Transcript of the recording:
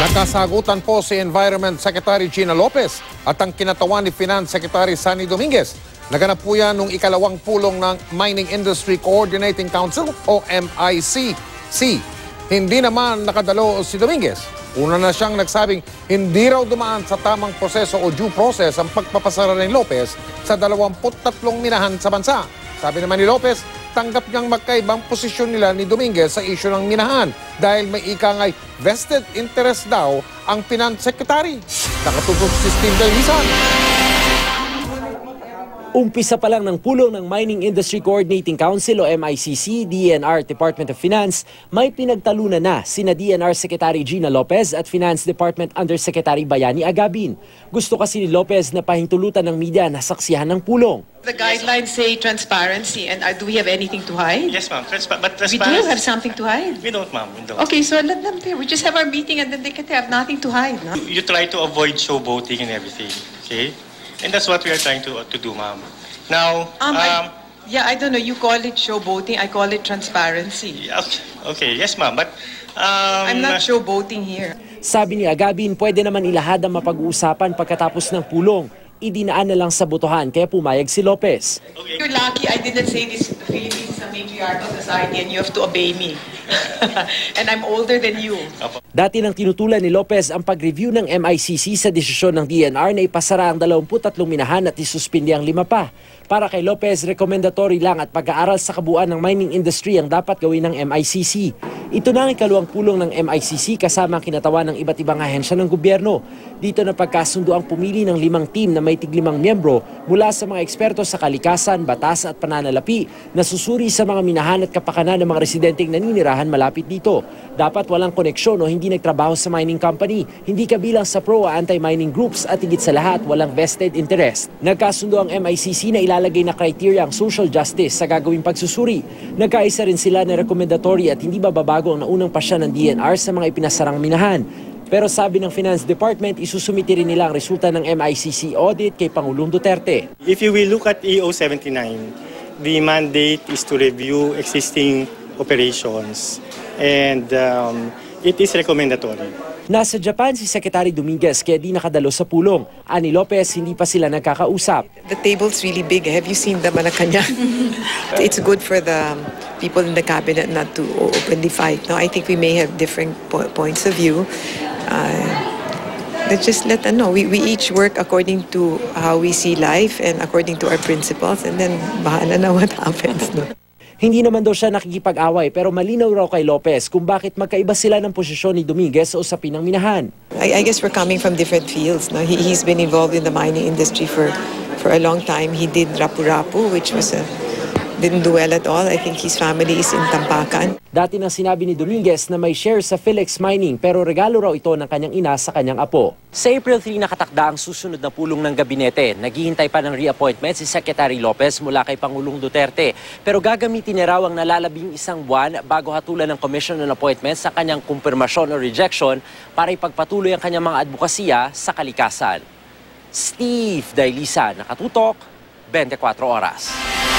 Nakasagutan po si Environment Secretary Gina Lopez at ang kinatawan ni Finance Secretary Sunny Dominguez. Naganap po yan nung ikalawang pulong ng Mining Industry Coordinating Council o MICC. Hindi naman nakadalo si Dominguez. Una na siyang nagsabing hindi raw dumaan sa tamang proseso o due process ang pagpapasara ni Lopez sa 23 minahan sa bansa. Sabi naman ni Lopez, tanggap niyang magkaibang posisyon nila ni Dominguez sa isyu ng minahan dahil may ikangay vested interest daw ang Finance Secretary. Nakatutok si Steve Dalisan. Umpisa pa lang ng pulong ng Mining Industry Coordinating Council o MICC, DENR Department of Finance, may pinagtalunan na sina DENR Secretary Gina Lopez at Finance Department Undersecretary Bayani Agabin. Gusto kasi ni Lopez na pahintulutan ng media na saksihan ng pulong. The guidelines say transparency, and do we have anything to hide? Yes, ma'am. But We transparency. do have something to hide. We don't, ma'am. We don't. Okay, so let them there. We just have our meeting, and then they can have nothing to hide. No? You try to avoid showboating and everything, okay? And that's what we are trying to do, ma'am. Now, yeah, I don't know. You call it showboating. I call it transparency. okay, yes, ma'am. But I'm not showboating here. Sabi ni Agabin, pwede naman ilahad ang mapag-uusapan pagkatapos ng pulong. Idinaan na lang sa botohan kaya pumayag si Lopez. Okay. You're lucky I didn't say this. The Philippines is a matriarchal society, and you have to obey me. And I'm older than you. Dati nang tinutulan ni Lopez ang pag-review ng MICC sa desisyon ng DENR na ipasara ang 23 minahan at isuspindi ang 5 pa. Para kay Lopez, recommendatory lang at pag-aaral sa kabuuan ng mining industry ang dapat gawin ng MICC. Ito na ang ikaluwang pulong ng MICC kasama ang kinatawan ng iba't ibang ahensya ng gobyerno. Dito na pagkasundo ang pumili ng 5 team na may tig-5 miyembro mula sa mga eksperto sa kalikasan, batas at pananalapi na susuri sa mga minahan at kapakanan ng mga residenteng naninirahan malapit dito. Dapat walang koneksyon o hindi nagtrabaho sa mining company, hindi kabilang sa pro o anti-mining groups at higit sa lahat walang vested interest. Nagkasundo ang MICC na ilalagay na criteria ang social justice sa gagawing pagsusuri. Nagkaisa rin sila na recommendatory at hindi bababago ang naunang pasya ng DENR sa mga ipinasarang minahan. Pero sabi ng Finance Department, isusumiti rin nila ang resulta ng MICC audit kay Pangulong Duterte. If you will look at EO 79, the mandate is to review existing operations, and it is recommendatory. Nasa Japan si Secretary Dominguez kaya di nakadalo sa pulong. Ani Lopez, hindi pa sila nagkakausap. The table's really big. Have you seen the Malacanang? It's good for the people in the cabinet not to openly fight. No, I think we may have different points of view. Let's just let them know. We each work according to how we see life and according to our principles, and then bahala na what happens. No? Hindi naman daw siya nakikipag-away pero malinaw raw kay Lopez kung bakit magkaiba sila ng posisyon ni Dominguez sa usapin ng minahan. I guess we're coming from different fields. No? He's been involved in the mining industry for a long time. He did Rapu-Rapu, which was didn't do well at all. I think his family is in Tampakan. Dati nang sinabi ni Dominguez na may share sa Philex Mining pero regalo raw ito ng kanyang ina sa kanyang apo. Sa April 3 nakatakda ang susunod na pulong ng gabinete. Naghihintay pa ng reappointment si Secretary Lopez mula kay Pangulong Duterte. Pero gagamitin niya raw ang nalalabing 1 buwan bago hatulan ng Commission on Appointments sa kanyang kumpirmasyon o rejection para ipagpatuloy ang kanyang mga advokasya sa kalikasan. Steve Dalisan, Nakatutok, 24 Oras.